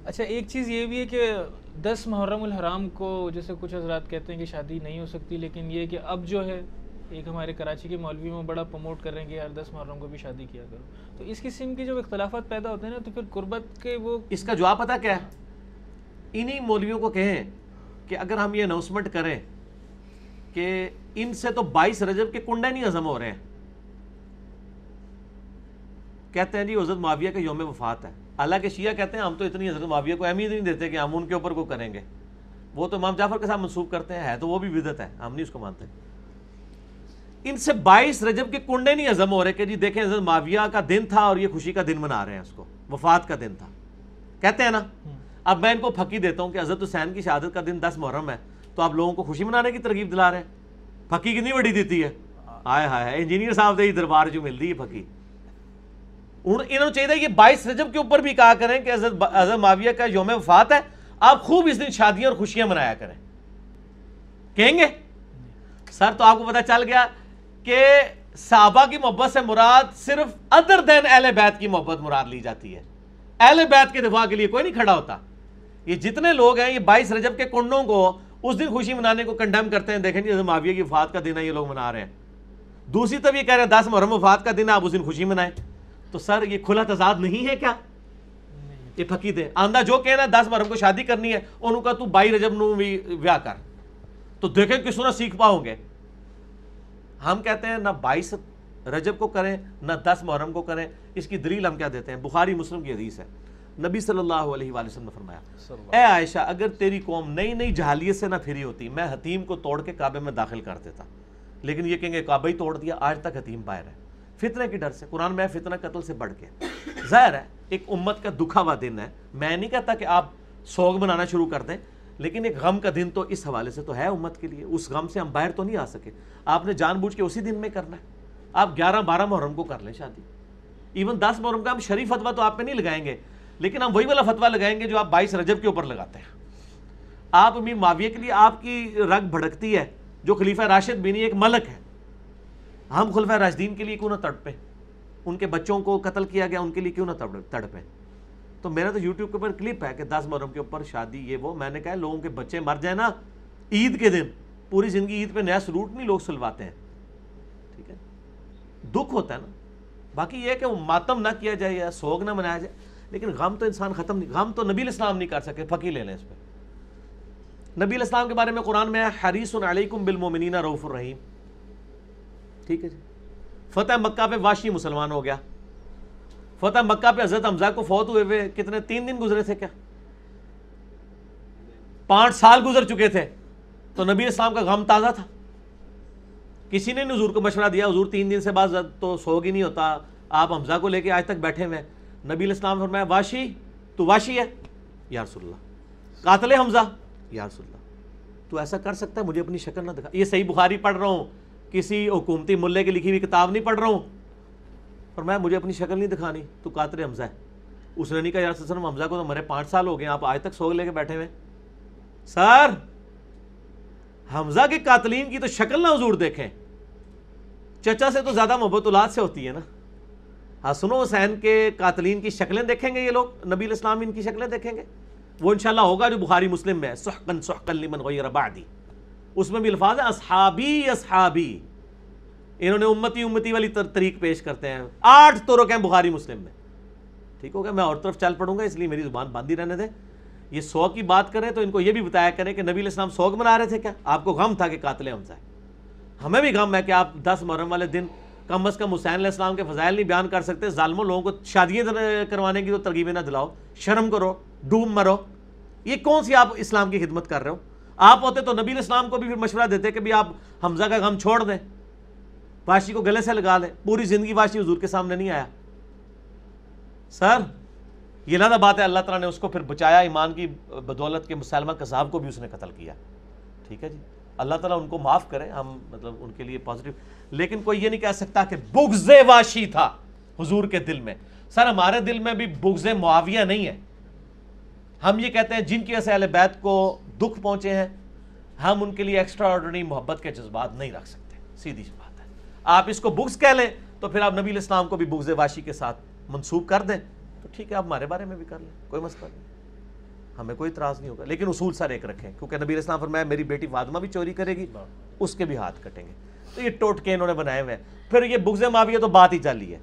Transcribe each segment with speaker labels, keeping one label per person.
Speaker 1: اچھا ایک چیز یہ بھی ہے کہ 10 محرم الحرام کو جیسے کچھ حضرات کہتے ہیں کہ شادی نہیں ہو سکتی، لیکن یہ کہ اب جو ہے ایک ہمارے کراچی کے مولوی میں بڑا پروموٹ کر رہے ہیں کہ یار 10 محرم کو بھی شادی کیا کرو. تو اس قسم کے جو اختلافات پیدا ہوتے ہیں نا، تو پھر قربت کے وہ
Speaker 2: اس کا جواب پتہ کیا ہے؟ انہی مولویوں کو کہیں کہ اگر ہم یہ اناؤنسمنٹ کریں کہ ان سے تو 22 رجب کے کنڈے نہیں ہضم ہو رہے ہیں، کہتے ہیں جی حضرت معاویہ کا یوم وفات ہے. حالانکہ شیعہ کہتے ہیں ہم تو اتنی حضرت معاویہ کو اہمیت نہیں دیتے کہ ہم ان کے اوپر کو کریں گے. وہ تو امام جعفر کے ساتھ منسوب کرتے ہیں، ہے تو وہ بھی بدعت ہے، ہم نہیں اس کو مانتے. ان سے 22 رجب کے کنڈے نہیں ہضم ہو رہے کہ جی دیکھیں حضرت معاویہ کا دن تھا اور یہ خوشی کا دن منا رہے ہیں، اس کو وفات کا دن تھا کہتے ہیں نا. اب میں ان کو پھکی دیتا ہوں کہ حضرت حسین کی شہادت کا دن 10 محرم ہے، تو آپ لوگوں کو خوشی منانے کی ترغیب دلا رہے ہیں. پھکی کتنی بڑی دیتی ہے، ہائے ہائے انجینئر صاحب سے ہی دربار جو مل رہی ہے پھکی. انہوں نے چاہیے کہ 22 رجب کے اوپر بھی کہا کریں کہ حضرت معاویہ کا یوم وفات ہے، آپ خوب اس دن شادیاں اور خوشیاں منایا کریں. کہیں گے سر؟ تو آپ کو پتہ چل گیا کہ صحابہ کی محبت سے مراد صرف ادر دین اہل بیت کی محبت مراد لی جاتی ہے. اہل بیت کے دفاع کے لیے کوئی نہیں کھڑا ہوتا. یہ جتنے لوگ ہیں یہ 22 رجب کے کنڈوں کو اس دن خوشی منانے کو کنڈیم کرتے ہیں. دیکھیں جی حضرت معاویہ کی وفات کا دن ہے، یہ لوگ منا رہے ہیں. دوسری طرف یہ کہہ رہے ہیں 10 محرم وفات کا دن ہے، آپ اس دن خوشی منائیں. تو سر یہ کھلا تضاد نہیں ہے کیا؟ یہ پھکی دے آندہ جو کہنا 10 محرم کو شادی کرنی ہے، انہوں کا تو 22 رجب نو بھی ویاہ کر. تو دیکھیں کس طرح سیکھ پاؤں گے. ہم کہتے ہیں نہ 22 رجب کو کریں نہ 10 محرم کو کریں. اس کی دلیل ہم کیا دیتے ہیں؟ بخاری مسلم کی حدیث ہے. نبی صلی اللہ علیہ وآلہ وسلم نے فرمایا، اے عائشہ اگر تیری قوم نئی نئی جہالیت سے نہ پھری ہوتی، میں حتیم کو توڑ کے کعبے میں داخل کر دیتا. لیکن یہ کہیں گے کعبہ ہی توڑ دیا، آج تک حتیم باہر ہے. فتنہ کی ڈر سے. قرآن میں فتنہ قتل سے بڑھ کے. ظاہر ہے ایک امت کا دکھا ہوا دن ہے. میں نہیں کہتا کہ آپ سوگ منانا شروع کر دیں، لیکن ایک غم کا دن تو اس حوالے سے تو ہے امت کے لیے. اس غم سے ہم باہر تو نہیں آ سکے. آپ نے جان بوجھ کے اسی دن میں کرنا ہے. آپ 11-12 محرم کو کر لیں شادی. ایون 10 محرم کا ہم شریف فتویٰ تو آپ پہ نہیں لگائیں گے، لیکن ہم وہی والا فتویٰ لگائیں گے جو آپ 22 رجب کے اوپر لگاتے ہیں. آپ امیر معاویہ کے لیے آپ کی رگ بھڑکتی ہے، جو خلیفہ راشد بھی نہیں ایک ملک ہے. ہم خلفۂ راشدین کے لیے کیوں نہ تڑپیں؟ ان کے بچوں کو قتل کیا گیا، ان کے لیے کیوں نہ تڑپیں؟ تو میرا تو یوٹیوب کے اوپر کلپ ہے کہ 10 محرم کے اوپر شادی یہ وہ. میں نے کہا لوگوں کے بچے مر جائیں نا عید کے دن، پوری زندگی عید پہ نیا سلوٹ نہیں لوگ سلواتے ہیں. ٹھیک ہے، دکھ ہوتا ہے نا. باقی یہ کہ وہ ماتم نہ کیا جائے یا سوگ نہ منایا جائے، لیکن غم تو انسان ختم نہیں. غم تو نبی علیہ السلام نہیں کر سکے. پھکی لے لیں اس پہ. نبی علیہ السلام کے بارے میں قرآن میں ہے حریص علیکم بالمؤمنین رؤوف الرحیم. ٹھیک ہے جی. فتح مکہ پہ واشی مسلمان ہو گیا. فتح مکہ پہ حضرت حمزہ کو فوت ہوئے ہوئے کتنے 3 دن گزرے تھے کیا؟ 5 سال گزر چکے تھے. تو نبی اسلام کا غم تازہ تھا. کسی نے حضور کو مشورہ دیا حضور 3 دن سے بعد تو سوگ ہی نہیں ہوتا، آپ حمزہ کو لے کے آج تک بیٹھے ہوئے ہیں. نبی علیہ السلام فرمایا واشی تو واشی ہے یا رسول اللہ، قاتل حمزہ یا رسول اللہ تو ایسا کر سکتا ہے؟ مجھے اپنی شکل نہ دکھا. یہ صحیح بخاری پڑھ رہا ہوں، کسی حکومتی ملے کی لکھی ہوئی کتاب نہیں پڑھ رہا ہوں. فرمایا مجھے اپنی شکل نہیں دکھانی، تو قاتل حمزہ ہے. اس نے نہیں کہا یا رسول اللہ حمزہ کو تو مرے 5 سال ہو گئے، آپ آج تک سوگ لے کے بیٹھے ہوئے. سر حمزہ کے قاتلین کی تو شکل نہ حضور دیکھیں. چچا سے تو زیادہ محبت اولاد سے ہوتی ہے نا. حسن و حسین کے قاتلین کی شکلیں دیکھیں گے یہ لوگ، نبی علیہ السلام ان کی شکلیں دیکھیں گے. وہ انشاءاللہ ہوگا جو بخاری مسلم میں ہے سحقا سحقا لمن غیر بعدی. اس میں بھی الفاظ ہیں اصحابی اصحابی. انہوں نے امتی امتی والی طریق پیش کرتے ہیں. 8 طرق ہیں بخاری مسلم میں. ٹھیک ہو گیا، میں اور طرف چل پڑوں گا اس لیے میری زبان باندھی رہنے دیں. یہ سوگ کی بات کریں تو ان کو یہ بھی بتایا کریں کہ نبی علیہ السلام سوگ منا رہے تھے کیا؟ آپ کو غم تھا کہ قاتل حمزہ ہے. ہمیں بھی غم ہے کہ آپ 10 محرم والے دن کم از کم حسین علیہ السلام کے فضائل نہیں بیان کر سکتے. ظالموں لوگوں کو شادیاں کروانے کی تو ترغیبیں نہ دلاؤ. شرم کرو، ڈوب مرو. یہ کون سی آپ اسلام کی خدمت کر رہے ہو؟ آپ ہوتے تو نبی علیہ السلام کو بھی پھر مشورہ دیتے کہ بھی آپ حمزہ کا غم چھوڑ دیں، واشی کو گلے سے لگا لیں. پوری زندگی واشی حضور کے سامنے نہیں آیا. سر یہ لادہ بات ہے، اللہ تعالیٰ نے اس کو پھر بچایا ایمان کی بدولت کے. مسلمہ کذاب کو بھی اس نے قتل کیا. ٹھیک ہے جی، اللہ تعالیٰ ان کو معاف کرے. ہم مطلب ان کے لیے پازیٹیو. لیکن کوئی یہ نہیں کہہ سکتا کہ بغض واشی تھا حضور کے دل میں. سر ہمارے دل میں بھی بغض معاویہ نہیں ہے. ہم یہ کہتے ہیں جن کی وجہ سے اہل بیت کو دکھ پہنچے ہیں، ہم ان کے لیے ایکسٹرا آرڈنری محبت کے جذبات نہیں رکھ سکتے. سیدھی سی بات ہے. آپ اس کو بغض کہہ لیں تو پھر آپ نبی علیہ السلام کو بھی بغض واشی کے ساتھ منسوب کر دیں تو ٹھیک ہے، آپ ہمارے بارے میں بھی کر لیں، کوئی مسئلہ نہیں. ہمیں کوئی اعتراض نہیں ہوگا، لیکن اصول سر ایک رکھیں، کیونکہ نبی علیہ السلام فرمایا میری بیٹی فاطمہ بھی چوری کرے گی، اس کے بھی ہاتھ کٹیں گے. تو یہ ٹوٹکے انہوں نے بنائے ہوئے ہیں. پھر یہ بغض معاویہ تو بات ہی چلی ہے.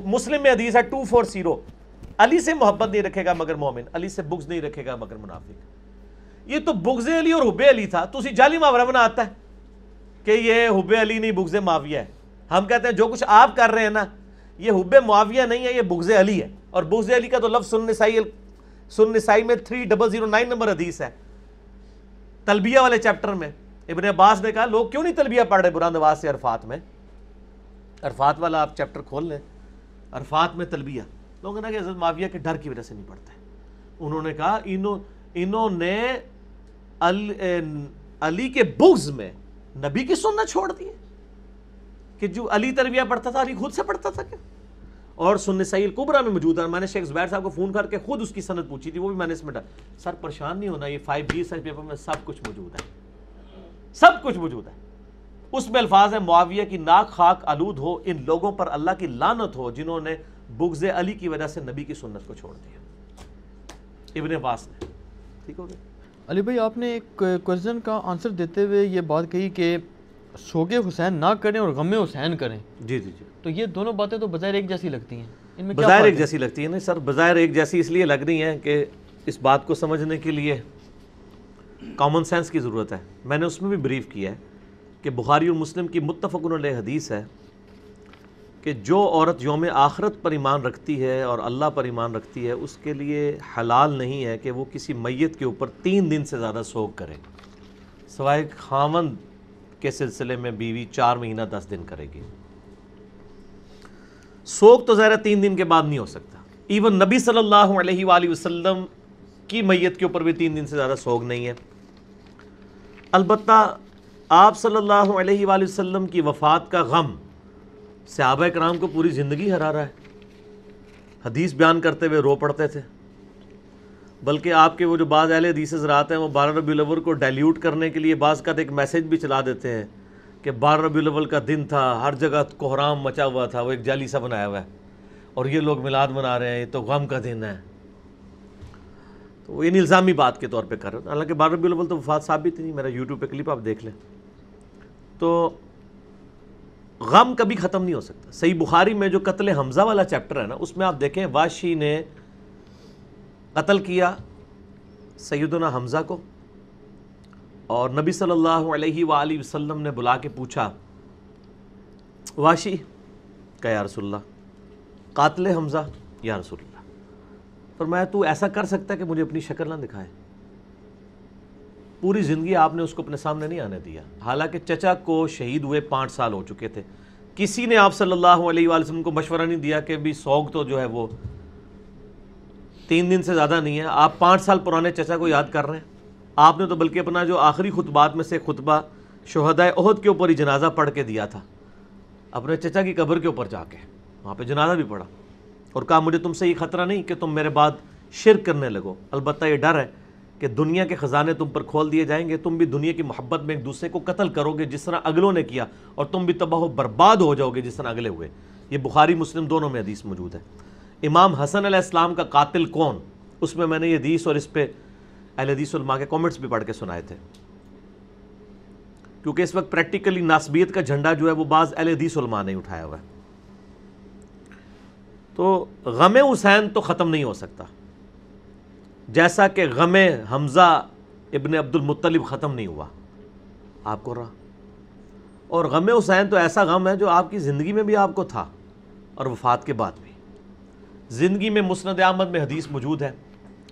Speaker 2: مسلم میں حدیث ہے 240، علی سے محبت نہیں رکھے گا مگر مومن، علی سے بغض نہیں رکھے گا مگر منافق. یہ تو بغض علی اور حب علی تھا، تو اسی جعلی محاورہ بنا آتا ہے کہ یہ حب علی نہیں بغض معاویہ ہے. ہم کہتے ہیں جو کچھ آپ کر رہے ہیں نا یہ حب معاویہ نہیں ہے، یہ بغض علی ہے. اور بغض علی کا تو لفظ سنن نسائی میں 3009 نمبر حدیث ہے، تلبیہ والے چیپٹر میں. ابن عباس نے کہا لوگ کیوں نہیں تلبیہ پڑھ رہے بلند آواز سے عرفات میں؟ عرفات والا آپ چیپٹر کھول لیں، عرفات میں تلبیہ. لوگوں نے کہا کہ حضرت معاویہ کے ڈر کی وجہ سے نہیں پڑھتے. انہوں نے کہا انہوں نے علی کے بغض میں نبی کی سنت چھوڑ دی ہے کہ جو علی تلبیہ پڑھتا تھا علی خود سے پڑھتا تھا کیا؟ اور سنن نسائی الکبریٰ میں موجود ہے. میں نے شیخ زبیر صاحب کو فون کر کے خود اس کی سند پوچھی تھی، وہ بھی میں نے اس میں سر پریشان نہیں ہونا، یہ 5G سائز پیپر میں سب کچھ موجود ہے، سب کچھ موجود ہے. اس میں الفاظ ہیں معاویہ کی ناک خاک آلود ہو، ان لوگوں پر اللہ کی لعنت ہو جنہوں نے بغض علی کی وجہ سے نبی کی سنت کو چھوڑ دیا. ابن عباس نے. ٹھیک ہو گیا.
Speaker 3: علی بھائی آپ نے ایک کوئسچن کا آنسر دیتے ہوئے یہ بات کہی کہ سوگ حسین نہ کریں اور غم حسین کریں.
Speaker 2: جی جی جی.
Speaker 3: تو یہ دونوں باتیں تو بظاہر ایک جیسی لگتی ہیں، ان میں کیا
Speaker 2: بظاہر
Speaker 3: فرق
Speaker 2: ایک
Speaker 3: ہے؟
Speaker 2: جیسی لگتی ہے نا سر، بظاہر ایک جیسی اس لیے لگ رہی ہیں کہ اس بات کو سمجھنے کے لیے کامن سینس کی ضرورت ہے. میں نے اس میں بھی بریف کیا ہے کہ بخاری اور مسلم کی متفق علیہ حدیث ہے کہ جو عورت یوم آخرت پر ایمان رکھتی ہے اور اللہ پر ایمان رکھتی ہے اس کے لیے حلال نہیں ہے کہ وہ کسی میت کے اوپر 3 دن سے زیادہ سوگ کرے، سوائے خاوند کے سلسلے میں بیوی 4 مہینہ 10 دن کرے گی. سوگ تو ظاہر 3 دن کے بعد نہیں ہو سکتا. ایون نبی صلی اللہ علیہ وآلہ وسلم کی میت کے اوپر بھی 3 دن سے زیادہ سوگ نہیں ہے. البتہ آپ صلی اللہ علیہ وآلہ وسلم کی وفات کا غم صحابہ کرام کو پوری زندگی ہرا رہا ہے. حدیث بیان کرتے ہوئے رو پڑتے تھے، بلکہ آپ کے وہ جو بعض اہل حدیث حضرات ہیں وہ 12 ربیع الاول کو ڈائلیوٹ کرنے کے لیے بعض کا ایک میسیج بھی چلا دیتے ہیں کہ 12 ربیع الاول کا دن تھا، ہر جگہ کوہرام مچا ہوا تھا، وہ ایک جعلی سا بنایا ہوا ہے اور یہ لوگ میلاد منا رہے ہیں، یہ تو غم کا دن ہے. تو وہ ان الزامی بات کے طور پہ کر رہے ہیں. حالانکہ 12 ربیع الاول تو وفات ثابت نہیں، میرا یوٹیوب پہ کلپ آپ دیکھ لیں. تو غم کبھی ختم نہیں ہو سکتا. صحیح بخاری میں جو قتل حمزہ والا چیپٹر ہے نا اس میں آپ دیکھیں واشی نے قتل کیا سیدنا حمزہ کو، اور نبی صلی اللہ علیہ وآلہ وسلم نے بلا کے پوچھا واشی کہ یا رسول اللہ قاتل حمزہ یا رسول اللہ، فرمایا تو ایسا کر سکتا ہے کہ مجھے اپنی شکل نہ دکھائے. پوری زندگی آپ نے اس کو اپنے سامنے نہیں آنے دیا، حالانکہ چچا کو شہید ہوئے 5 سال ہو چکے تھے. کسی نے آپ صلی اللہ علیہ وآلہ وسلم کو مشورہ نہیں دیا کہ بھی سوگ تو جو ہے وہ 3 دن سے زیادہ نہیں ہے. آپ 5 سال پرانے چچا کو یاد کر رہے ہیں. آپ نے تو بلکہ اپنا جو آخری خطبات میں سے خطبہ شہدائے احد کے اوپر ہی جنازہ پڑھ کے دیا تھا، اپنے چچا کی قبر کے اوپر جا کے وہاں پہ جنازہ بھی پڑھا اور کہا مجھے تم سے یہ خطرہ نہیں کہ تم میرے بعد شرک کرنے لگو، البتہ یہ ڈر ہے کہ دنیا کے خزانے تم پر کھول دیے جائیں گے، تم بھی دنیا کی محبت میں ایک دوسرے کو قتل کرو گے جس طرح اگلوں نے کیا، اور تم بھی تباہ و برباد ہو جاؤ گے جس طرح اگلے ہوئے. یہ بخاری مسلم دونوں میں حدیث موجود ہے. امام حسن علیہ السلام کا قاتل کون، اس میں نے یہ حدیث اور اس پہ اہل حدیث علماء کے کامنٹس بھی پڑھ کے سنائے تھے، کیونکہ اس وقت پریکٹیکلی ناسبیت کا جھنڈا جو ہے وہ بعض اہل حدیث علماء نے اٹھایا ہوا ہے. تو غم حسین تو ختم نہیں ہو سکتا، جیسا کہ غم حمزہ ابن عبد المطلب ختم نہیں ہوا، آپ کو رہا. اور غم حسین تو ایسا غم ہے جو آپ کی زندگی میں بھی آپ کو تھا اور وفات کے بعد بھی. زندگی میں مسند احمد میں حدیث موجود ہے،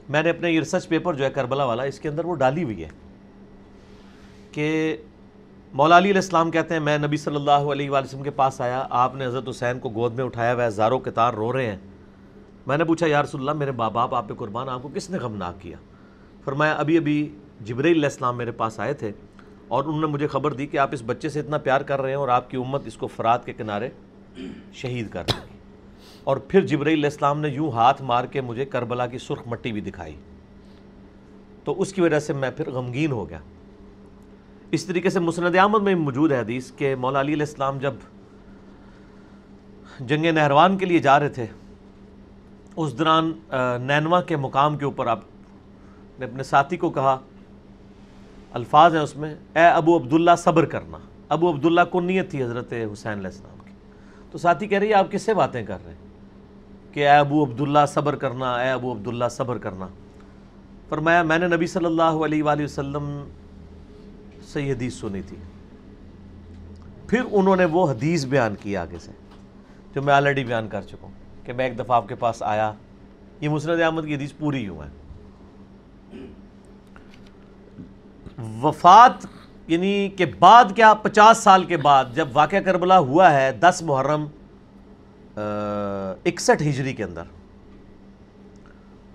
Speaker 2: میں نے اپنے یہ ریسرچ پیپر جو ہے کربلا والا اس کے اندر وہ ڈالی ہوئی ہے کہ مولا علی علیہ السلام کہتے ہیں میں نبی صلی اللہ علیہ وآلہ وسلم کے پاس آیا، آپ نے حضرت حسین کو گود میں اٹھایا ہوا ہے، زاروں کے تار رو رہے ہیں. میں نے پوچھا یا رسول اللہ میرے باپ آپ پہ قربان، آپ کو کس نے غمناک کیا؟ فرمایا ابھی جبرائیل علیہ السلام میرے پاس آئے تھے اور انہوں نے مجھے خبر دی کہ آپ اس بچے سے اتنا پیار کر رہے ہیں اور آپ کی امت اس کو فرات کے کنارے شہید کر دے گی. اور پھر جبرائیل علیہ السلام نے یوں ہاتھ مار کے مجھے کربلا کی سرخ مٹی بھی دکھائی، تو اس کی وجہ سے میں پھر غمگین ہو گیا. اس طریقے سے مسند احمد میں موجود ہے حدیث کہ مولا علی علیہ السلام جب جنگ نہروان کے لیے جا رہے تھے اس دوران نینوا کے مقام کے اوپر آپ نے اپنے ساتھی کو کہا، الفاظ ہیں اس میں، اے ابو عبداللہ صبر کرنا۔ ابو عبداللہ کنیت تھی حضرت حسین علیہ السلام کی۔ تو ساتھی کہہ رہی ہے آپ کس سے باتیں کر رہے ہیں کہ اے ابو عبداللہ صبر کرنا، اے ابو عبداللہ صبر کرنا؟ فرمایا میں نے نبی صلی اللہ علیہ وآلہ وسلم سے یہ حدیث سنی تھی۔ پھر انہوں نے وہ حدیث بیان کی آگے سے جو میں آلریڈی بیان کر چکا ہوں کہ میں ایک دفعہ آپ کے پاس آیا، یہ مسند احمد کی حدیث پوری یوں ہے۔ وفات یعنی کہ بعد کیا 50 سال کے بعد جب واقعہ کربلا ہوا ہے 10 محرم 61 ہجری کے اندر،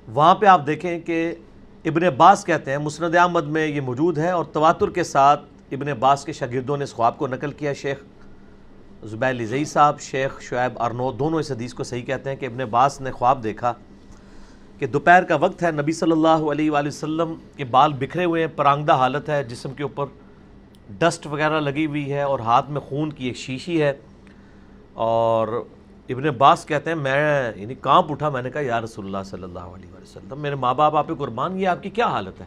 Speaker 2: وہاں پہ آپ دیکھیں کہ ابن عباس کہتے ہیں، مسند احمد میں یہ موجود ہے اور تواتر کے ساتھ ابن عباس کے شاگردوں نے اس خواب کو نقل کیا۔ شیخ زبیر لزئی صاحب، شیخ شعیب ارنو دونوں اس حدیث کو صحیح کہتے ہیں کہ ابن عباس نے خواب دیکھا کہ دوپہر کا وقت ہے، نبی صلی اللہ علیہ وآلہ وسلم کے بال بکھرے ہوئے ہیں، پرانگدہ حالت ہے، جسم کے اوپر ڈسٹ وغیرہ لگی ہوئی ہے اور ہاتھ میں خون کی ایک شیشی ہے۔ اور ابن عباس کہتے ہیں میں یعنی کانپ اٹھا، میں نے کہا یا رسول اللہ صلی اللہ علیہ وآلہ وسلم، میرے ماں باپ آپ پہ قربان، یہ آپ کی کیا حالت ہے؟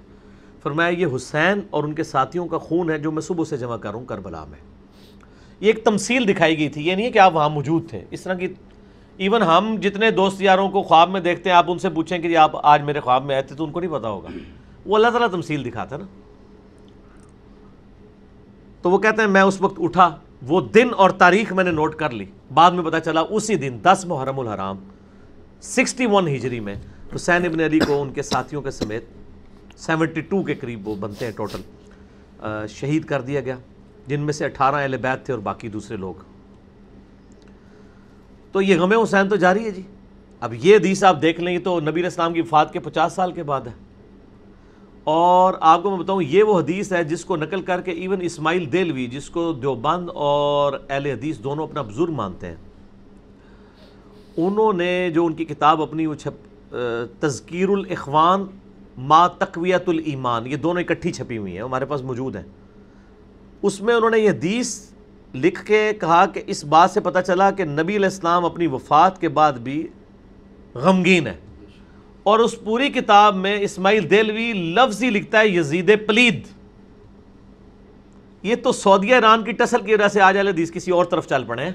Speaker 2: فرمایا یہ حسین اور ان کے ساتھیوں کا خون ہے جو میں صبح سے جمع کر رہا ہوں کربلا میں۔ یہ ایک تمثیل دکھائی گئی تھی، یہ نہیں ہے کہ آپ وہاں موجود تھے۔ اس طرح کی ایون ہم جتنے دوست یاروں کو خواب میں دیکھتے ہیں، آپ ان سے پوچھیں کہ آپ آج میرے خواب میں آئے تھے تو ان کو نہیں پتا ہوگا، وہ اللہ تعالیٰ تمثیل دکھاتا ہے نا۔ تو وہ کہتے ہیں میں اس وقت اٹھا، وہ دن اور تاریخ میں نے نوٹ کر لی، بعد میں پتا چلا اسی دن 10 محرم الحرام 61 ہجری میں حسین ابن علی کو ان کے ساتھیوں کے سمیت 72 کے قریب وہ بنتے ہیں ٹوٹل، شہید کر دیا گیا، جن میں سے 18 اہل بیت تھے اور باقی دوسرے لوگ۔ تو یہ غم حسین تو جاری ہے جی۔ اب یہ حدیث آپ دیکھ لیں تو نبی علیہ السلام کی وفات کے 50 سال کے بعد ہے، اور آپ کو میں بتاؤں یہ وہ حدیث ہے جس کو نقل کر کے ایون اسماعیل دہلوی، جس کو دیوبند اور اہل حدیث دونوں اپنا بزرگ مانتے ہیں، انہوں نے جو ان کی کتاب اپنی وہ تذکیر الاخوان ما تقویت الایمان، یہ دونوں اکٹھی چھپی ہوئی ہیں، ہمارے پاس موجود ہیں، اس میں انہوں نے یہ حدیث لکھ کے کہا کہ اس بات سے پتہ چلا کہ نبی علیہ السلام اپنی وفات کے بعد بھی غمگین ہے۔ اور اس پوری کتاب میں اسماعیل دہلوی لفظی لکھتا ہے یزید پلید۔ یہ تو سعودیہ ایران کی ٹسل کی وجہ سے آج اہل حدیث کسی اور طرف چل پڑے ہیں۔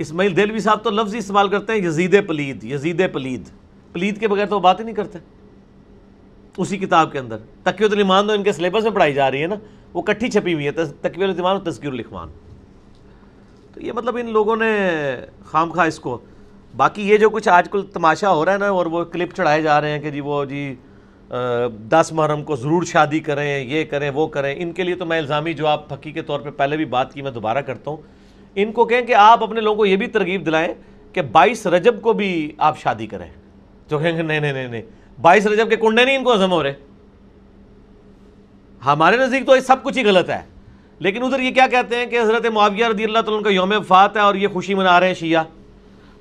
Speaker 2: اسماعیل دہلوی صاحب تو لفظی استعمال کرتے ہیں یزید پلید، یزید پلید، پلید کے بغیر تو وہ بات ہی نہیں کرتے۔ اسی کتاب کے اندر تقویۃ الایمان تو ان کے سلیبس میں پڑھائی جا رہی ہے نا، وہ کٹھی چھپی ہوئی ہے، تقویۃ الایمان اور تذکیر الاخوان۔ تو یہ مطلب ان لوگوں نے خام خواہ اس کو، باقی یہ جو کچھ آج کل تماشا ہو رہا ہے نا، اور وہ کلپ چڑھائے جا رہے ہیں کہ جی وہ جی 10 محرم کو ضرور شادی کریں، یہ کریں وہ کریں، ان کے لیے تو میں الزامی جواب پھکی کے طور پہ پہلے بھی بات کی، میں دوبارہ کرتا ہوں، ان کو کہیں کہ آپ اپنے لوگوں کو یہ بھی ترغیب دلائیں کہ 22 رجب کو بھی آپ شادی کریں، جو کہیں گے نہیں نہیں نہیں نہیں 22 رجب کے کنڈے نہیں ان کو ہضم ہو رہے۔ ہمارے نزدیک تو یہ سب کچھ ہی غلط ہے، لیکن ادھر یہ کیا کہتے ہیں کہ حضرت معاویہ رضی اللہ تعالیٰ عنہ کا یوم وفات ہے اور یہ خوشی منا رہے ہیں شیعہ۔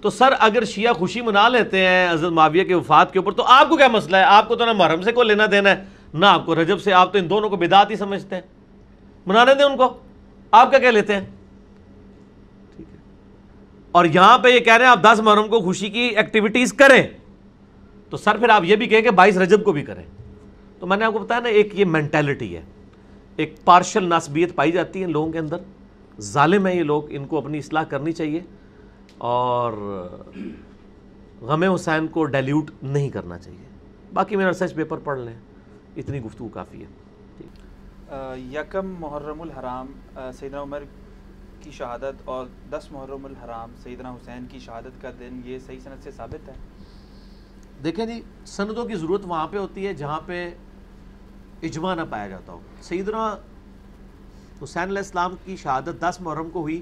Speaker 2: تو سر اگر شیعہ خوشی منا لیتے ہیں حضرت معاویہ کے وفات کے اوپر تو آپ کو کیا مسئلہ ہے؟ آپ کو تو نہ محرم سے کوئی لینا دینا ہے نہ آپ کو رجب سے، آپ تو ان دونوں کو بدعت ہی سمجھتے ہیں، منانے دیں ان کو، آپ کیا کہہ لیتے ہیں؟ ٹھیک ہے، اور یہاں پہ یہ کہہ رہے ہیں آپ 10 محرم کو خوشی کی ایکٹیویٹیز کریں، تو سر پھر آپ یہ بھی کہیں کہ 22 رجب کو بھی کریں۔ تو میں نے آپ کو بتایا نا، ایک یہ مینٹیلٹی ہے، ایک پارشل ناسبیت پائی جاتی ہے ان لوگوں کے اندر، ظالم ہیں یہ لوگ، ان کو اپنی اصلاح کرنی چاہیے اور غم حسین کو ڈیلیوٹ نہیں کرنا چاہیے۔ باقی میرا ریسرچ پیپر پڑھ لیں، اتنی گفتگو کافی ہے۔
Speaker 4: یکم محرم الحرام سیدنا عمر کی شہادت اور 10 محرم الحرام سیدنا حسین کی شہادت کا دن، یہ صحیح سند سے ثابت ہے؟
Speaker 2: دیکھیں جی، سندوں کی ضرورت وہاں پہ ہوتی ہے جہاں پہ اجماع نہ پایا جاتا ہو۔ سیدنا حسین علیہ السلام کی شہادت 10 محرم کو ہوئی،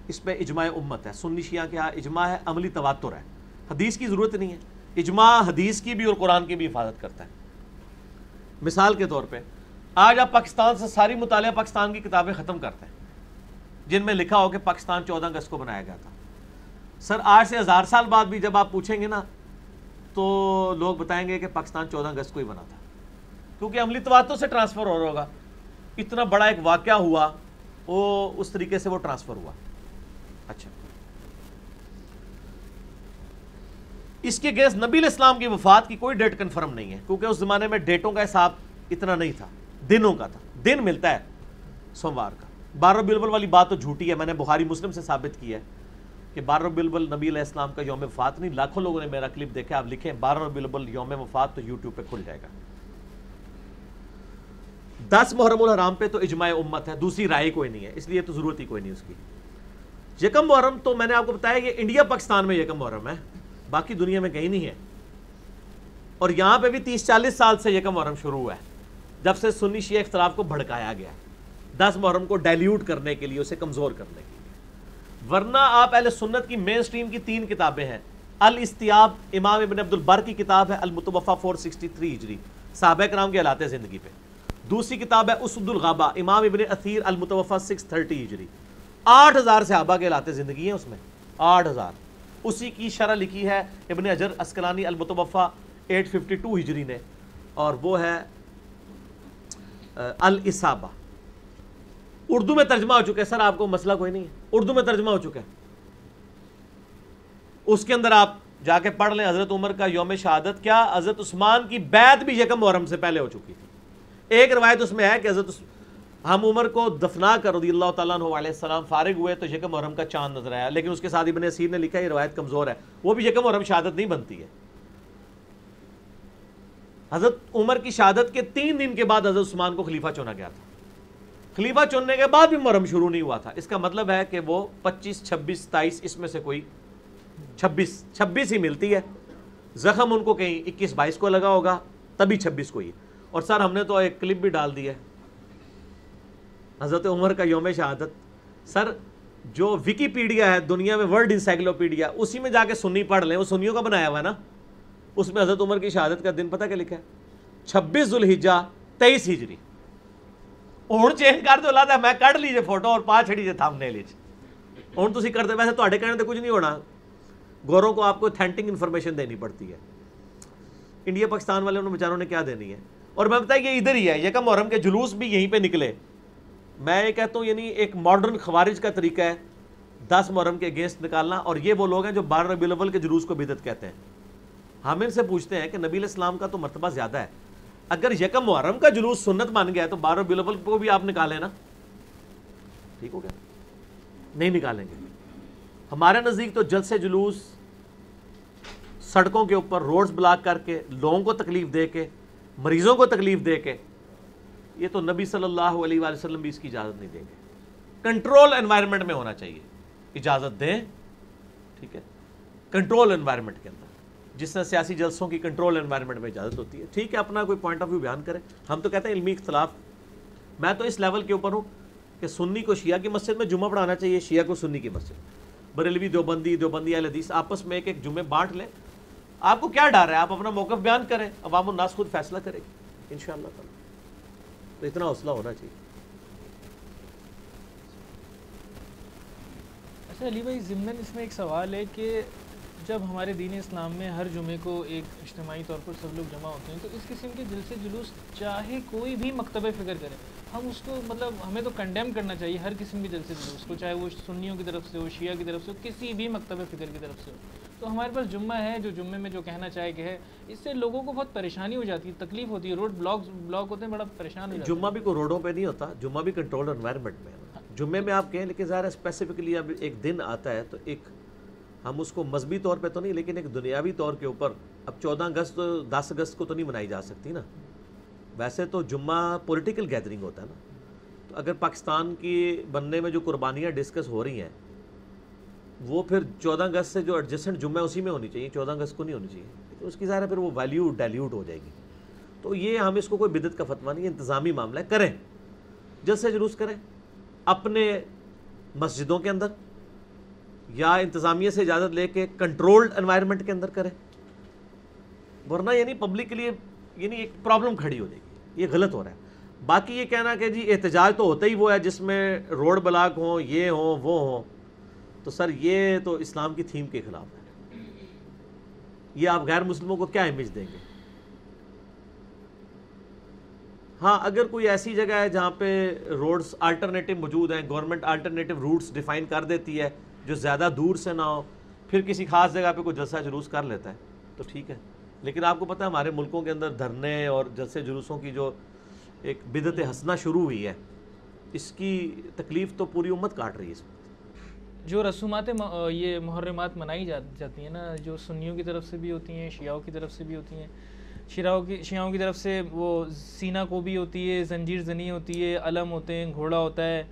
Speaker 2: اس پہ اجماع امت ہے۔ سنی شیعہ کیا اجماع ہے؟ عملی تواتر ہے، حدیث کی ضرورت نہیں ہے۔ اجماع حدیث کی بھی اور قرآن کی بھی حفاظت کرتا ہے۔ مثال کے طور پہ آج آپ پاکستان سے ساری مطالعہ پاکستان کی کتابیں ختم کرتے ہیں جن میں لکھا ہو کہ پاکستان 14 اگست کو بنایا گیا تھا۔ سر آج سے 1000 سال بعد بھی جب آپ پوچھیں گے نا تو لوگ بتائیں گے کہ پاکستان 14 اگست کو ہی بنا تھا، کیونکہ عملی تواتر سے ٹرانسفر ہو رہا ہوگا۔ اتنا بڑا ایک واقعہ ہوا، وہ اس طریقے سے وہ ٹرانسفر ہوا۔ اچھا، اس کے اگینسٹ نبی علیہ السلام کی وفات کی کوئی ڈیٹ کنفرم نہیں ہے، کیونکہ اس زمانے میں ڈیٹوں کا حساب اتنا نہیں تھا، دنوں کا تھا، دن ملتا ہے سوموار کا۔ 12 ربیع الاول والی بات تو جھوٹی ہے، میں نے بخاری مسلم سے ثابت کی ہے کہ 12 ربیع الاول نبی علیہ السلام کا یوم وفات نہیں۔ لاکھوں لوگوں نے میرا کلپ دیکھا، آپ لکھیں 12 ربیع الاول یوم وفات تو یوٹیوب پہ کھل جائے گا۔ 10 محرم الحرام پہ تو اجماع امت ہے، دوسری رائے کوئی نہیں ہے، اس لیے تو ضرورت ہی کوئی نہیں اس کی۔ یکم محرم تو میں نے آپ کو بتایا یہ انڈیا پاکستان میں یکم محرم ہے، باقی دنیا میں کہیں نہیں ہے، اور یہاں پہ بھی 30-40 سال سے یکم محرم شروع ہوا ہے، جب سے سنی شیعہ اختلاف کو بھڑکایا گیا 10 محرم کو ڈائلیوٹ کرنے کے لیے، اسے کمزور کرنے کے لیے۔ ورنہ آپ اہل سنت کی مین سٹریم کی 3 کتابیں ہیں، الاستیاب امام ابن عبد البر کی کتاب ہے المتوفا 463 ہجری، صحابہ کرام کے حالات زندگی پہ۔ دوسری کتاب ہے اسد الغابہ امام ابن اثیر المتوفا 630 ہجری، 8000 صحابہ کے حالات زندگی ہیں اس میں، 8000۔ اسی کی شرح لکھی ہے ابن حجر اسقلانی المتوفا 852 ہجری نے، اور وہ ہے الاصابہ۔ اردو میں ترجمہ ہو چکا ہے، سر آپ کو مسئلہ کوئی نہیں ہے، اردو میں ترجمہ ہو چکا ہے، اس کے اندر آپ جا کے پڑھ لیں۔ حضرت عمر کا یوم شہادت کیا، حضرت عثمان کی بیعت بھی یکم محرم سے پہلے ہو چکی تھی۔ ایک روایت اس میں ہے کہ ہم عمر کو دفنا کر رضی اللہ تعالیٰ عنہ علیہ السلام فارغ ہوئے تو یکم محرم کا چاند نظر آیا، لیکن اس کے ساتھ ابن اسیر نے لکھا یہ روایت کمزور ہے، وہ بھی یکم محرم شہادت نہیں بنتی ہے۔ حضرت عمر کی شہادت کے 3 دن کے بعد حضرت عثمان کو خلیفہ چنا گیا تھا، خلیفہ چننے کے بعد بھی محرم شروع نہیں ہوا تھا، اس کا مطلب ہے کہ وہ 25 26 27 اس میں سے کوئی 26 ہی ملتی ہے، زخم ان کو کہیں 21 22 کو لگا ہوگا تبھی 26 کو ہی۔ اور سر ہم نے تو ایک کلپ بھی ڈال دی ہے حضرت عمر کا یوم شہادت، سر جو وکی پیڈیا ہے دنیا میں ورلڈ انسائکلوپیڈیا، اسی میں جا کے سنی پڑھ لیں، وہ سنیوں کا بنایا ہوا ہے نا، اس میں حضرت عمر کی شہادت کا دن پتہ کیا لکھا ہے، 26 ذوالحجہ 23 ہجری۔ ہن چینج کر دو لادا میں کڈ لیجے فوٹو اور پا چھڑی جے تھم نے لیج ہن تسی کرتے، ویسے تواڈے کہنے تے کچھ نہیں ہونا، گوروں کو آپ کو اتھینٹک انفارمیشن دینی پڑتی ہے، انڈیا پاکستان والے انہوں بیچاروں نے کیا دینی ہے۔ اور میں بتایا یہ ادھر ہی ہے، یکم محرم کے جلوس بھی یہیں پہ نکلے۔ میں یہ کہتا ہوں یعنی ایک ماڈرن خوارج کا طریقہ ہے 10 محرم کے اگینسٹ نکالنا، اور یہ وہ لوگ ہیں جو 12 ربیع الاول کے جلوس کو بدعت کہتے ہیں۔ ہم ان سے پوچھتے ہیں کہ نبی علیہ السلام کا تو مرتبہ زیادہ ہے، اگر یکم محرم کا جلوس سنت بن گیا ہے تو 12 ربیع الاول کو بھی آپ نکالیں نا، ٹھیک ہو گیا؟ نہیں نکالیں گے۔ ہمارے نزدیک تو جلسے جلوس سڑکوں کے اوپر روڈز بلاک کر کے لوگوں کو تکلیف دے کے مریضوں کو تکلیف دے کے، یہ تو نبی صلی اللہ علیہ وآلہ وسلم بھی اس کی اجازت نہیں دیں گے۔ کنٹرول انوائرمنٹ میں ہونا چاہیے، اجازت دیں، ٹھیک ہے، کنٹرول انوائرمنٹ کے اندر، جس طرح سیاسی جلسوں کی کنٹرول انوائرمنٹ میں اجازت ہوتی ہے، ٹھیک ہے، اپنا کوئی پوائنٹ آف ویو بیان کریں۔ ہم تو کہتے ہیں علمی اختلاف، میں تو اس لیول کے اوپر ہوں کہ سنی کو شیعہ کی مسجد میں جمعہ پڑھانا چاہیے، شیعہ کو سنی کی مسجد، بریلوی دیوبندی اہل حدیث آپس میں ایک جمعے بانٹ لیں۔ آپ کو کیا ڈر ہے، آپ اپنا موقف بیان کریں، عوام الناس خود فیصلہ کرے گی انشاءاللہ تعالی، تو اتنا حوصلہ ہونا چاہیے۔
Speaker 1: اچھا علی بھائی، ضمن اس میں ایک سوال ہے کہ جب ہمارے دین اسلام میں ہر جمعے کو ایک اجتماعی طور پر سب لوگ جمع ہوتے ہیں، تو اس قسم کے جلسے جلوس چاہے کوئی بھی مکتب فکر کرے، ہم اس کو مطلب ہمیں تو کنڈیم کرنا چاہیے ہر قسم کے جلسے جلوس کو، چاہے وہ سنیوں کی طرف سے ہو، شیعہ کی طرف سے ہو، کسی بھی مکتب فکر کی طرف سے ہو۔ تو ہمارے پاس جمعہ ہے، جو جمعے میں جو کہنا چاہے کہ ہے، اس سے لوگوں کو بہت پریشانی ہو جاتی ہے، تکلیف ہوتی ہے، روڈ بلاک ہوتے ہیں، بڑا پریشان ہو جاتا ہے۔
Speaker 2: جمعہ بھی کوئی روڈوں پہ نہیں ہوتا، جمعہ بھی کنٹرول انوائرمنٹ میں ہے۔ جمعے میں آپ کہیں، لیکن ظاہر ہے اسپیسیفکلی اب ایک دن آتا ہے تو ایک ہم اس کو مذہبی طور پہ تو نہیں، لیکن ایک دنیاوی طور کے اوپر اب 14 اگست 10 اگست کو تو نہیں منائی جا سکتی نا، ویسے تو جمعہ پولیٹیکل گیدرنگ ہوتا ہے نا، تو اگر پاکستان کی بننے میں جو قربانیاں ڈسکس ہو رہی ہیں وہ پھر 14 اگست سے جو ایڈجسٹنٹ جمعہ اسی میں ہونی چاہیے، 14 اگست کو نہیں ہونی چاہیے، تو اس کی ظاہر ہے پھر وہ ویلیو ڈائلیوٹ ہو جائے گی۔ تو یہ ہم اس کو کوئی بدعت کا فتویٰ نہیں، انتظامی معاملہ ہے، کریں جلسے جلوس کریں اپنے مسجدوں کے اندر، یا انتظامیہ سے اجازت لے کے کنٹرولڈ انوائرمنٹ کے اندر کریں، ورنہ یعنی پبلک کے لیے یعنی ایک پرابلم کھڑی ہو جائے گی، یہ غلط ہو رہا ہے۔ باقی یہ کہنا کہ جی احتجاج تو ہوتا ہی وہ ہے جس میں روڈ بلاک ہوں، یہ ہوں وہ ہوں، تو سر یہ تو اسلام کی تھیم کے خلاف ہے، یہ آپ غیر مسلموں کو کیا امیج دیں گے؟ ہاں اگر کوئی ایسی جگہ ہے جہاں پہ روڈز آلٹرنیٹو موجود ہیں، گورنمنٹ آلٹرنیٹو روٹس ڈیفائن کر دیتی ہے جو زیادہ دور سے نہ ہو، پھر کسی خاص جگہ پہ کوئی جلسہ جلوس کر لیتا ہے، تو ٹھیک ہے. لیکن آپ کو پتہ ہے ہمارے ملکوں کے اندر دھرنے اور جلسے جلوسوں کی جو ایک بدعت حسنہ شروع ہوئی ہے، اس کی تکلیف تو پوری امت کاٹ رہی ہے اس وقت.
Speaker 1: جو رسومات یہ محرمات منائی جاتی ہیں نا، جو سنیوں کی طرف سے بھی ہوتی ہیں، شیعوں کی طرف سے بھی ہوتی ہیں. شیعوں کی طرف سے وہ سینہ کو بھی ہوتی ہے، زنجیر زنی ہوتی ہے، علم ہوتے ہیں، گھوڑا ہوتا ہے،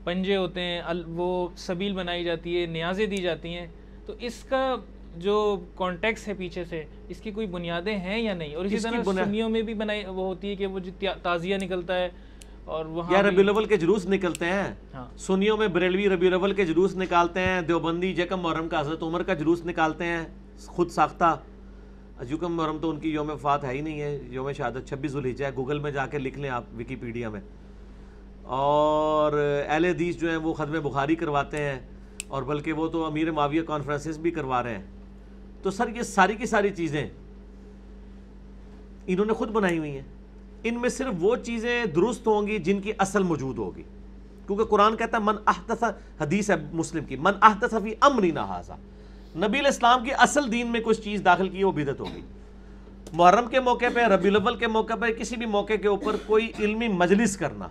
Speaker 1: پنجے ہوتے ہیں، وہ سبیل بنائی جاتی ہے، نیازیں دی جاتی ہیں. تو اس کا جو کانٹیکس ہے پیچھے سے، اس کی کوئی بنیادیں ہیں یا نہیں؟ اور اسی طرح سنیوں میں بھی بنائی وہ ہوتی ہے کہ وہ جو تعزیہ نکلتا ہے اور وہاں
Speaker 2: یا ربیع الاول کے جلوس نکلتے ہیں. سنیوں میں بریلوی ربیع الاول کے جلوس نکالتے ہیں، دیوبندی یکم محرم کا حضرت عمر کا جلوس نکالتے ہیں خود ساختہ. یکم محرم تو ان کی یوم وفات ہے ہی نہیں ہے، یوم شہادت 26 ذوالحجہ ہے. گوگل میں جا کے لکھ لیں آپ، ویکیپیڈیا میں. اور اہل حدیث جو ہیں وہ ختم بخاری کرواتے ہیں، اور بلکہ وہ تو امیر معاویہ کانفرنسز بھی کروا رہے ہیں. تو سر یہ ساری کی ساری چیزیں انہوں نے خود بنائی ہوئی ہیں. ان میں صرف وہ چیزیں درست ہوں گی جن کی اصل موجود ہوگی، کیونکہ قرآن کہتا ہے من احدث، حدیث ہے مسلم کی، من احدث فی امرنا ھذا، نبی علیہ السلام کی اصل دین میں کوئی چیز داخل کی وہ بدعت ہوگی. محرم کے موقع پہ، ربیع الاول کے موقع پہ، کسی بھی موقع کے اوپر کوئی علمی مجلس کرنا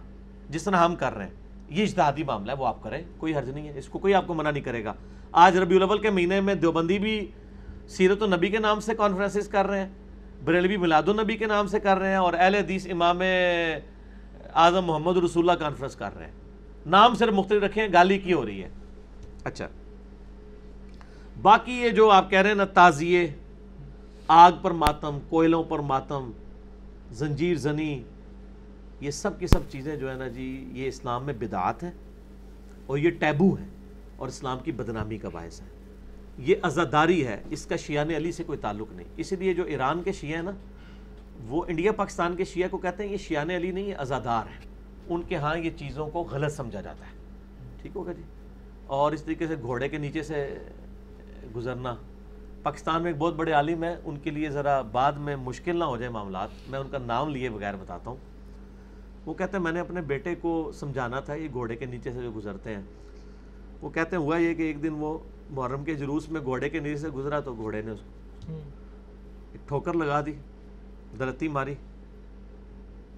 Speaker 2: جس طرح ہم کر رہے ہیں، یہ اجتہادی معاملہ ہے، وہ آپ کریں، کوئی حرج نہیں ہے، اس کو کوئی آپ کو منع نہیں کرے گا. آج ربیع الاول کے مہینے میں دیوبندی بھی سیرت النبی کے نام سے کانفرنسز کر رہے ہیں، بریلوی میلاد النبی کے نام سے کر رہے ہیں، اور اہل حدیث امام اعظم محمد رسول اللہ کانفرنس کر رہے ہیں. نام صرف مختلف رکھے ہیں، گالی کی ہو رہی ہے. اچھا، باقی یہ جو آپ کہہ رہے ہیں نا، تعزیے، آگ پر ماتم، کوئلوں پر ماتم، زنجیر زنی، یہ سب کی سب چیزیں جو ہے نا جی، یہ اسلام میں بدعات ہیں اور یہ ٹیبو ہے اور اسلام کی بدنامی کا باعث ہے. یہ عزاداری ہے، اس کا شیعہ علی سے کوئی تعلق نہیں. اسی لیے جو ایران کے شیعہ ہیں نا، وہ انڈیا پاکستان کے شیعہ کو کہتے ہیں یہ شیعہ علی نہیں، یہ عزادار ہیں. ان کے ہاں یہ چیزوں کو غلط سمجھا جاتا ہے. ٹھیک ہوگا جی. اور اس طریقے سے گھوڑے کے نیچے سے گزرنا، پاکستان میں ایک بہت بڑے عالم ہیں، ان کے لیے ذرا بعد میں مشکل نہ ہو جائے معاملات، میں ان کا نام لیے بغیر بتاتا ہوں. وہ کہتے ہیں میں نے اپنے بیٹے کو سمجھانا تھا یہ گھوڑے کے نیچے سے جو گزرتے ہیں. وہ کہتے ہیں ہوا یہ کہ ایک دن وہ محرم کے جلوس میں گھوڑے کے نیچے سے گزرا تو گھوڑے نے اس کو ایک ٹھوکر لگا دی، دلتی ماری.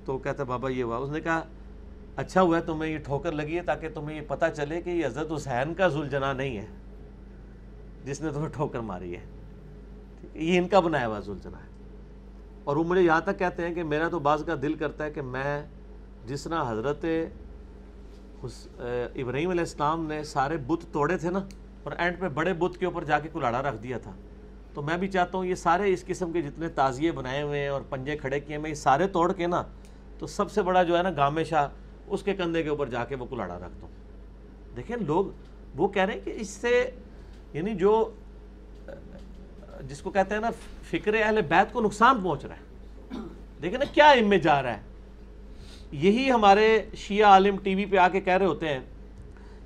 Speaker 2: تو کہتا بابا یہ ہوا. اس نے کہا اچھا ہوا تمہیں یہ ٹھوکر لگی ہے تاکہ تمہیں یہ پتہ چلے کہ یہ حضرت حسین کا ذوالجناح نہیں ہے جس نے تمہیں ٹھوکر ماری ہے، یہ ان کا بنایا ہوا ذوالجناح ہے. اور وہ مجھے یہاں تک کہتے ہیں کہ میرا تو بعض کا دل کرتا ہے کہ میں جس طرح حضرت ابراہیم علیہ السلام نے سارے بت توڑے تھے نا، اور اینڈ پہ بڑے بت کے اوپر جا کے کلاڑا رکھ دیا تھا، تو میں بھی چاہتا ہوں یہ سارے اس قسم کے جتنے تعزیے بنائے ہوئے ہیں اور پنجے کھڑے کیے میں یہ سارے توڑ کے نا، تو سب سے بڑا جو ہے نا گامے شاہ، اس کے کندھے کے اوپر جا کے وہ کلاڑا رکھ دوں. دیکھیں لوگ وہ کہہ رہے ہیں کہ اس سے یعنی جو جس کو کہتے ہیں نا فکر اہل بیت کو نقصان پہنچ رہا ہے. دیکھیں نا کیا امیج جا رہا ہے. یہی ہمارے شیعہ عالم ٹی وی پہ آ کے کہہ رہے ہوتے ہیں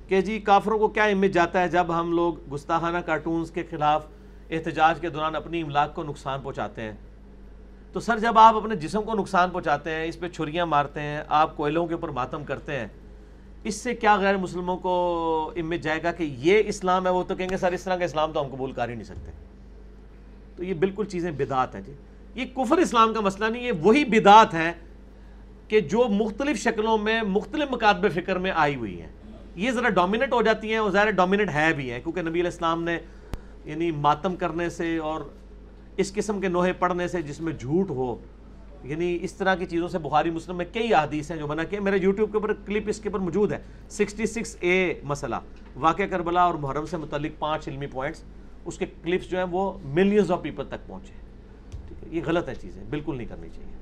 Speaker 2: کہ جی کافروں کو کیا امیج جاتا ہے جب ہم لوگ گستاخانہ کارٹونز کے خلاف احتجاج کے دوران اپنی املاک کو نقصان پہنچاتے ہیں. تو سر جب آپ اپنے جسم کو نقصان پہنچاتے ہیں، اس پہ چھریاں مارتے ہیں، آپ کوئلوں کے اوپر ماتم کرتے ہیں، اس سے کیا غیر مسلموں کو امیج جائے گا کہ یہ اسلام ہے؟ وہ تو کہیں گے سر اس طرح کا اسلام تو ہم قبول کر ہی نہیں سکتے. تو یہ بالکل چیزیں بدعات ہیں جی. یہ کفر اسلام کا مسئلہ نہیں، یہ وہی بدعات ہیں کہ جو مختلف شکلوں میں مختلف مکاتب فکر میں آئی ہوئی ہیں. یہ ذرا ڈومیننٹ ہو جاتی ہیں، اور ظاہر ڈومیننٹ ہے بھی ہیں کیونکہ نبی علیہ السلام نے یعنی ماتم کرنے سے اور اس قسم کے نوحے پڑھنے سے جس میں جھوٹ ہو، یعنی اس طرح کی چیزوں سے بخاری مسلم میں کئی احادیث ہیں جو منع کیے. میرے یوٹیوب کے اوپر کلپ اس کے اوپر موجود ہے، 66A مسئلہ واقعہ کربلا اور محرم سے متعلق 5 علمی پوائنٹس. اس کے کلپس جو ہیں وہ ملینز آف پیپل تک پہنچے. ٹھیک ہے، یہ غلط ہے، چیزیں بالکل نہیں کرنی چاہیے.